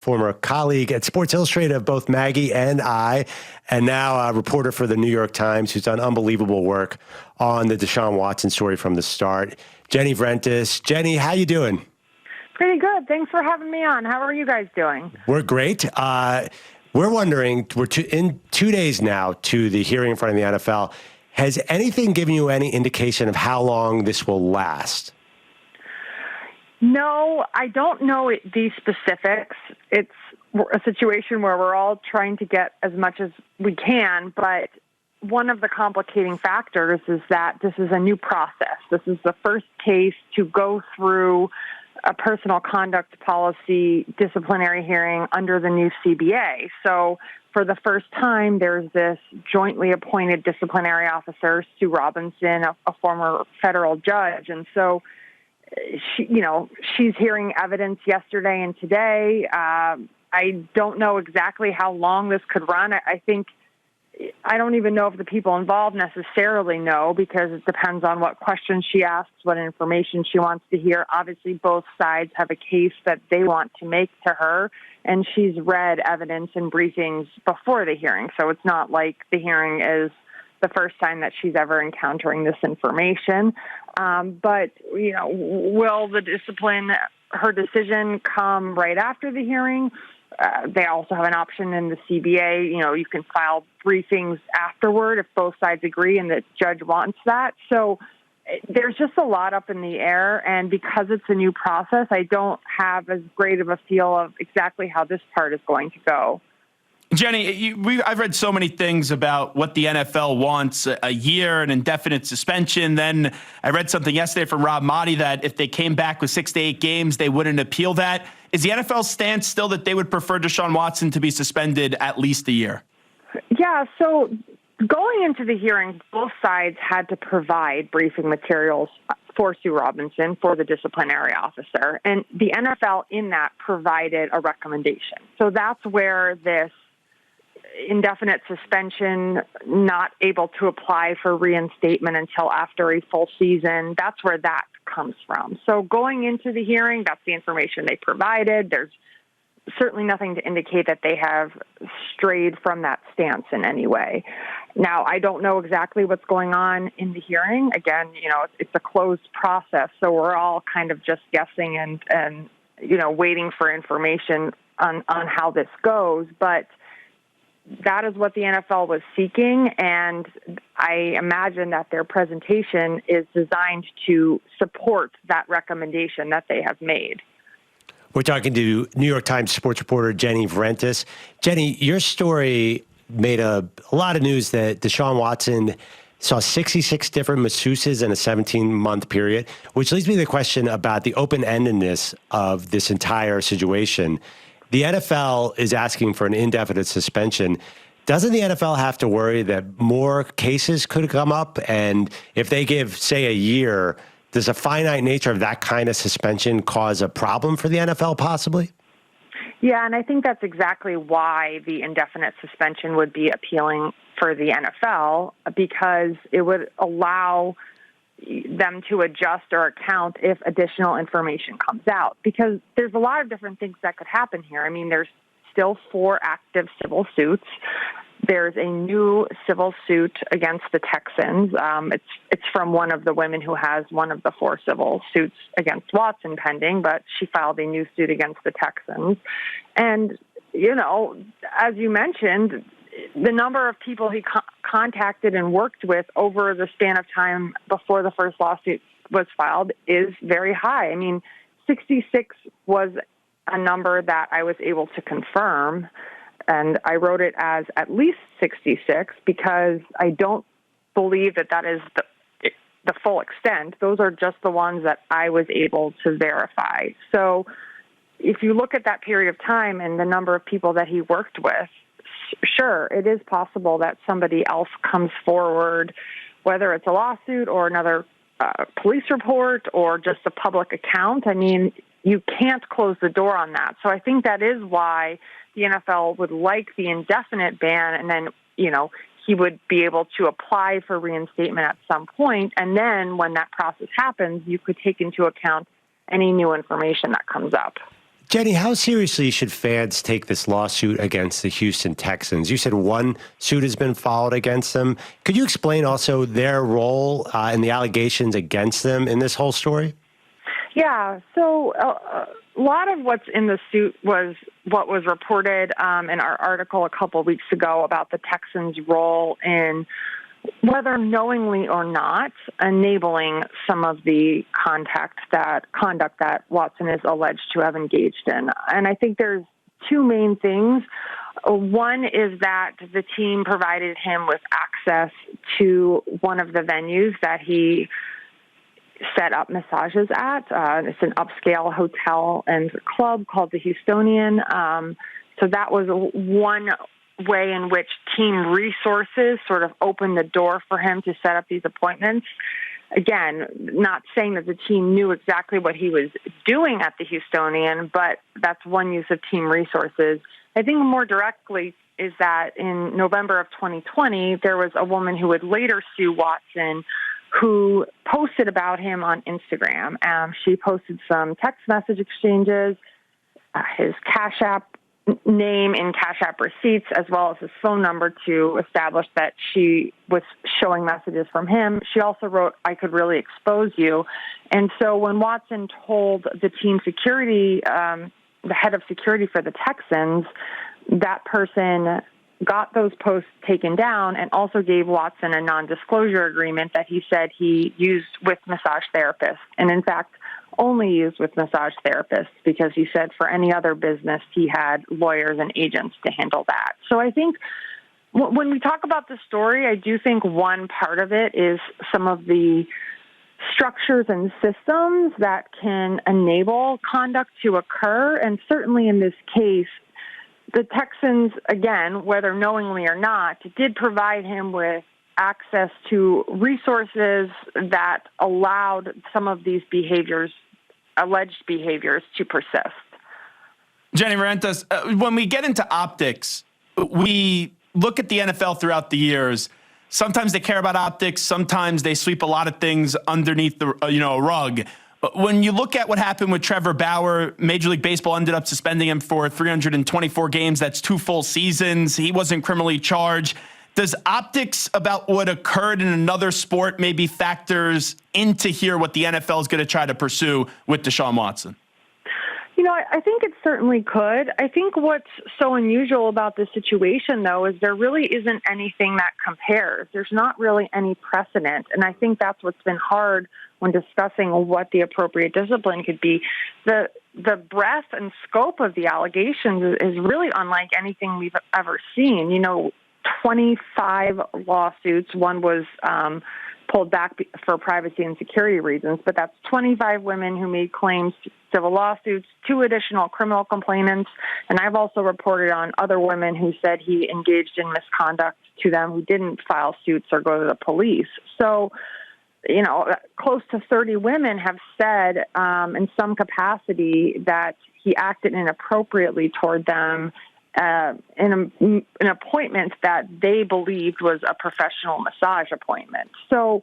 former colleague at Sports Illustrated of both Maggie and I, and now a reporter for the New York Times who's done unbelievable work on the Deshaun Watson story from the start. Jenny Vrentas. Jenny, how you doing? Pretty good. Thanks for having me on. How are you guys doing? We're great. We're wondering, we're in 2 days now to the hearing in front of the NFL. Has anything given you any indication of how long this will last? No, I don't know the specifics. It's a situation where we're all trying to get as much as we can, but one of the complicating factors is that this is a new process. This is the first case to go through a personal conduct policy disciplinary hearing under the new CBA. So for the first time, there's this jointly appointed disciplinary officer, Sue Robinson, a former federal judge. And so, she's hearing evidence yesterday and today. I don't know exactly how long this could run. I don't even know if the people involved necessarily know, because it depends on what questions she asks, what information she wants to hear. Obviously, both sides have a case that they want to make to her, and she's read evidence and briefings before the hearing. So it's not like the hearing is the first time that she's ever encountering this information. But will the discipline, her decision come right after the hearing? They also have an option in the CBA. You can file briefings afterward if both sides agree and the judge wants that. So there's just a lot up in the air. And because it's a new process, I don't have as great of a feel of exactly how this part is going to go. Jenny, I've read so many things about what the NFL wants, a year, an indefinite suspension. Then I read something yesterday from Rob Maaddi that if they came back with 6 to 8 games, they wouldn't appeal that. Is the NFL stance still that they would prefer Deshaun Watson to be suspended at least a year? Yeah, so going into the hearing, both sides had to provide briefing materials for Sue Robinson, for the disciplinary officer. And the NFL in that provided a recommendation. So that's where this indefinite suspension, not able to apply for reinstatement until after a full season, that's where that comes from. So going into the hearing, that's the information they provided. There's certainly nothing to indicate that they have strayed from that stance in any way. Now, I don't know exactly what's going on in the hearing. Again, it's a closed process, so we're all kind of just guessing and waiting for information on how this goes. But that is what the NFL was seeking, and I imagine that their presentation is designed to support that recommendation that they have made. We're talking to New York Times sports reporter Jenny Vrentas. Jenny, your story made a lot of news that Deshaun Watson saw 66 different masseuses in a 17-month period, which leads me to the question about the open-endedness of this entire situation. The NFL is asking for an indefinite suspension. Doesn't the NFL have to worry that more cases could come up? And if they give, say, a year, does a finite nature of that kind of suspension cause a problem for the NFL possibly? Yeah, and I think that's exactly why the indefinite suspension would be appealing for the NFL, because it would allow them to adjust or account if additional information comes out, because there's a lot of different things that could happen here. I mean, there's still 4 active civil suits. There's a new civil suit against the Texans. It's from one of the women who has one of the 4 civil suits against Watson pending, but she filed a new suit against the Texans. And, as you mentioned, the number of people he contacted and worked with over the span of time before the first lawsuit was filed is very high. I mean, 66 was a number that I was able to confirm, and I wrote it as at least 66 because I don't believe that is the full extent. Those are just the ones that I was able to verify. So if you look at that period of time and the number of people that he worked with, sure, it is possible that somebody else comes forward, whether it's a lawsuit or another police report or just a public account. I mean, you can't close the door on that. So I think that is why the NFL would like the indefinite ban, and then, he would be able to apply for reinstatement at some point. And then when that process happens, you could take into account any new information that comes up. Jenny, how seriously should fans take this lawsuit against the Houston Texans? You said one suit has been filed against them. Could you explain also their role in the allegations against them in this whole story? Yeah, so a lot of what's in the suit was what was reported in our article a couple of weeks ago about the Texans' role in whether knowingly or not enabling some of the conduct that Watson is alleged to have engaged in. And I think there's two main things. One is that the team provided him with access to one of the venues that he set up massages at. It's an upscale hotel and club called the Houstonian. So that was one way in which team resources sort of opened the door for him to set up these appointments. Again, not saying that the team knew exactly what he was doing at the Houstonian, but that's one use of team resources. I think more directly is that in November of 2020, there was a woman who would later sue Watson who posted about him on Instagram. She posted some text message exchanges, his Cash App name in Cash App receipts, as well as his phone number to establish that she was showing messages from him. She also wrote, "I could really expose you." And so when Watson told the team security, the head of security for the Texans, that person got those posts taken down and also gave Watson a non-disclosure agreement that he said he used with massage therapists. And in fact, only used with massage therapists, because he said for any other business, he had lawyers and agents to handle that. So I think when we talk about the story, I do think one part of it is some of the structures and systems that can enable conduct to occur. And certainly in this case, the Texans, again, whether knowingly or not, did provide him with access to resources that allowed some of these alleged behaviors to persist. Jenny Vrentas, when we get into optics, we look at the NFL throughout the years. Sometimes they care about optics. Sometimes they sweep a lot of things underneath the a rug. When you look at what happened with Trevor Bauer, Major League Baseball ended up suspending him for 324 games. That's 2 full seasons. He wasn't criminally charged. Does optics about what occurred in another sport maybe factors into here what the NFL is going to try to pursue with Deshaun Watson? I think it certainly could. I think what's so unusual about this situation, though, is there really isn't anything that compares. There's not really any precedent. And I think that's what's been hard when discussing what the appropriate discipline could be. The breadth and scope of the allegations is really unlike anything we've ever seen. 25 lawsuits. One was pulled back for privacy and security reasons, but that's 25 women who made claims to civil lawsuits, 2 additional criminal complainants, and I've also reported on other women who said he engaged in misconduct to them who didn't file suits or go to the police. So, close to 30 women have said in some capacity that he acted inappropriately toward them in an appointment that they believed was a professional massage appointment. So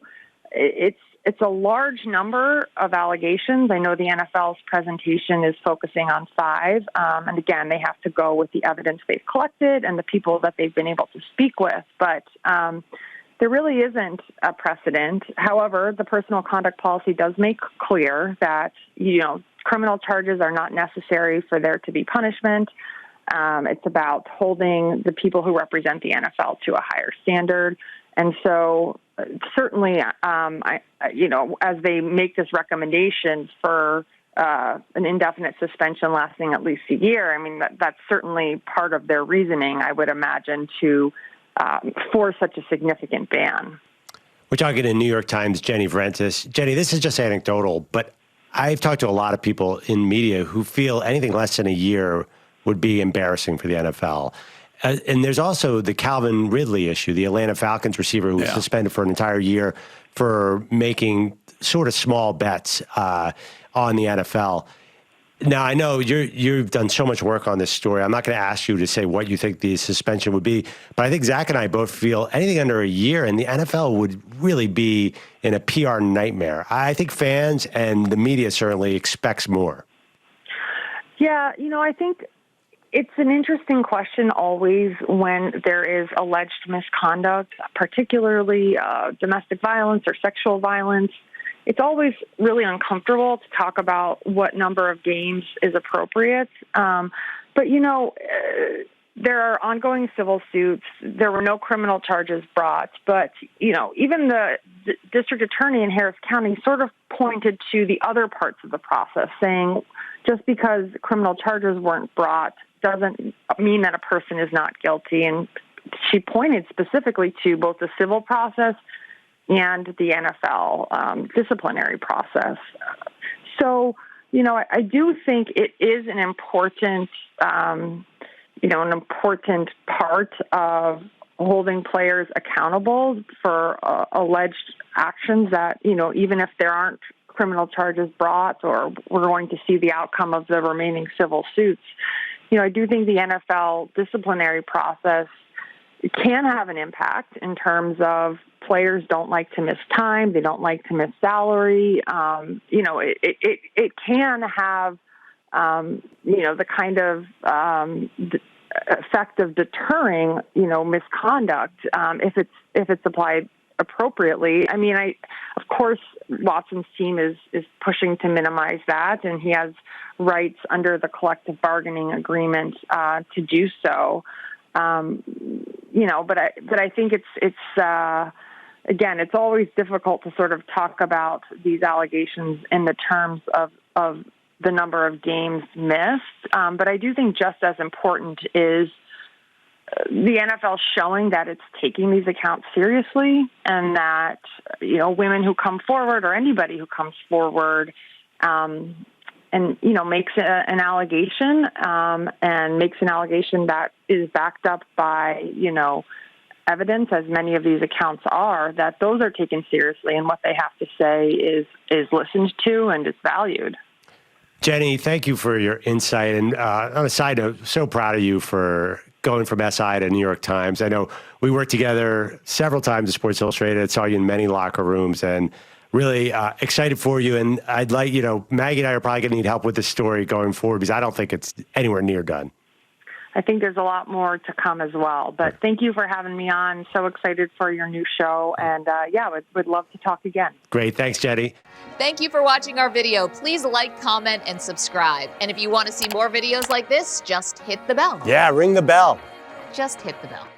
it's a large number of allegations. I know the NFL's presentation is focusing on 5. And again, they have to go with the evidence they've collected and the people that they've been able to speak with. But there really isn't a precedent. However, the personal conduct policy does make clear that, criminal charges are not necessary for there to be punishment. It's about holding the people who represent the NFL to a higher standard. And so certainly, as they make this recommendation for an indefinite suspension lasting at least a year, I mean, that's certainly part of their reasoning, I would imagine, for such a significant ban. We're talking to New York Times' Jenny Vrentas. Jenny, this is just anecdotal, but I've talked to a lot of people in media who feel anything less than a year would be embarrassing for the NFL. And there's also the Calvin Ridley issue, the Atlanta Falcons receiver who was suspended for an entire year for making sort of small bets on the NFL. Now, I know you've done so much work on this story. I'm not going to ask you to say what you think the suspension would be, but I think Zach and I both feel anything under a year in the NFL would really be in a PR nightmare. I think fans and the media certainly expects more. Yeah, I think it's an interesting question always when there is alleged misconduct, particularly domestic violence or sexual violence. It's always really uncomfortable to talk about what number of games is appropriate. But there are ongoing civil suits. There were no criminal charges brought. But, even the district attorney in Harris County sort of pointed to the other parts of the process, saying just because criminal charges weren't brought doesn't mean that a person is not guilty. And she pointed specifically to both the civil process and the NFL disciplinary process. So, I do think it is an important, an important part of holding players accountable for alleged actions that, even if there aren't criminal charges brought or we're going to see the outcome of the remaining civil suits. I do think the NFL disciplinary process can have an impact in terms of players don't like to miss time. They don't like to miss salary. It can have, the kind of effect of deterring, misconduct if it's applied appropriately. I mean, of course, Watson's team is pushing to minimize that, and he has rights under the collective bargaining agreement to do so. But I think it's again, it's always difficult to sort of talk about these allegations in the terms of the number of games missed. But I do think just as important is the NFL showing that it's taking these accounts seriously, and that, women who come forward or anybody who comes forward, makes an allegation, and makes an allegation that is backed up by, evidence, as many of these accounts are, that those are taken seriously and what they have to say is listened to and is valued. Jenny, thank you for your insight. And on a side note, so proud of you for going from SI to New York Times. I know we worked together several times at Sports Illustrated. I saw you in many locker rooms, and really excited for you. And I'd like, Maggie and I are probably going to need help with this story going forward, because I don't think it's anywhere near done. I think there's a lot more to come as well. But thank you for having me on. So excited for your new show. And would love to talk again. Great. Thanks, Jenny. Thank you for watching our video. Please like, comment, and subscribe. And if you want to see more videos like this, just hit the bell. Yeah, ring the bell. Just hit the bell.